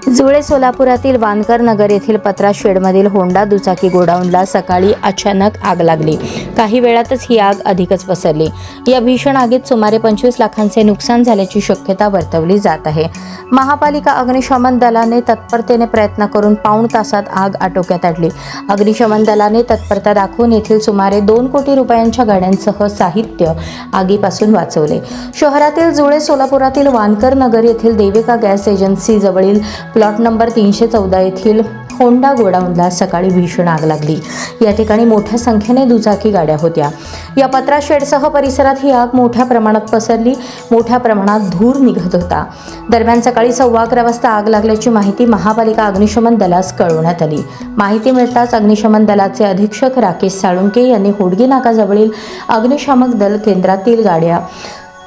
जुळे सोलापुरातील वानकर नगर येथील पत्रा शेडमधील होंडा दुचाकी गोडाऊनला सकाळी अचानक आग लागली. काही वेळातच ही आग अधिकच पसरली. या भीषण आगीत सुमारे 25 लाखांचे नुकसान झाल्याची शक्यता वर्तवली जात आहे. महापालिका अग्निशमन दलाने तत्परतेने प्रयत्न करून पाऊण तासात आग आटोक्यात आणली. अग्निशमन दलाने तत्परता दाखवून येथील सुमारे 2 कोटी रुपयांच्या गाड्यांसह साहित्य आगीपासून वाचवले. शहरातील जुळे सोलापुरातील वानकर नगर येथील देविका गॅस एजन्सी जवळील प्लॉट नंबर 314 येथील होंडा गोडाऊनला सकाळी भीषण आग लागली. या ठिकाणी मोठ्या संख्येने दुचाकी गाड्या होत्या. या पत्रा शेडसह परिसरात ही आग मोठ्या प्रमाणात पसरली. मोठ्या प्रमाणात धूर निघत होता. दरम्यान सकाळी 11:15 वाजता आग लागल्याची माहिती महापालिका अग्निशमन दलास कळवण्यात आली. माहिती मिळताच अग्निशमन दलाचे अधीक्षक राकेश साळुंके यांनी होडगी नाकाजवळील अग्निशामक दल केंद्रातील गाड्या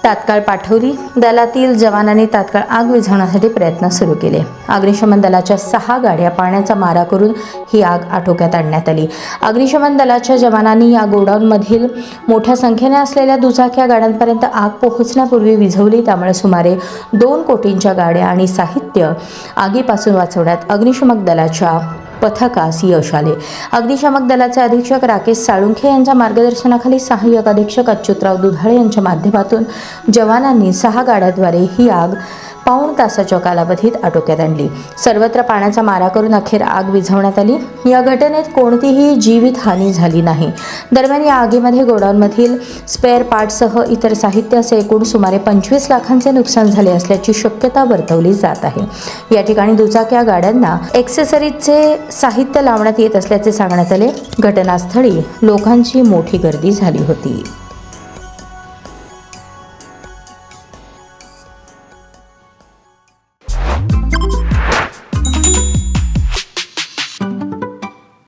तात्काळ पाठवली. दलातील जवानांनी तात्काळ आग विझवण्यासाठी प्रयत्न सुरू केले. अग्निशमन दलाच्या 6 गाड्या पाण्याचा मारा करून ही आग आटोक्यात आणण्यात आली. अग्निशमन दलाच्या जवानांनी या गोडाऊनमधील मोठ्या संख्येने असलेल्या दुचाक्या गाड्यांपर्यंत आग पोहोचण्यापूर्वी विझवली. त्यामुळे सुमारे 2 कोटींच्या गाड्या आणि साहित्य आगीपासून वाचवण्यात अग्निशमक दलाच्या पथकास यश आले. अग्निशामक दलाचे अधीक्षक राकेश साळुंखे यांच्या मार्गदर्शनाखाली सहाय्यक अधीक्षक अच्युतराव दुधाळे यांच्या माध्यमातून जवानांनी 6 गाड्यांद्वारे ही आग पाऊण तासाच्या कालावधीत आटोक्यात आणली. सर्वत्र पाण्याचा मारा करून अखेर आग विझवण्यात आली. या घटनेत कोणतीही जीवितहानी झाली नाही. दरम्यान या आगीमध्ये गोडाऊनमधील स्पेअर पार्टसह इतर साहित्य असे एकूण सुमारे 25 लाखांचे नुकसान झाले असल्याची शक्यता वर्तवली जात आहे. या ठिकाणी दुचाक्या गाड्यांना एक्सेसरीजचे साहित्य लावण्यात येत असल्याचे सांगण्यात आले. घटनास्थळी लोकांची मोठी गर्दी झाली होती.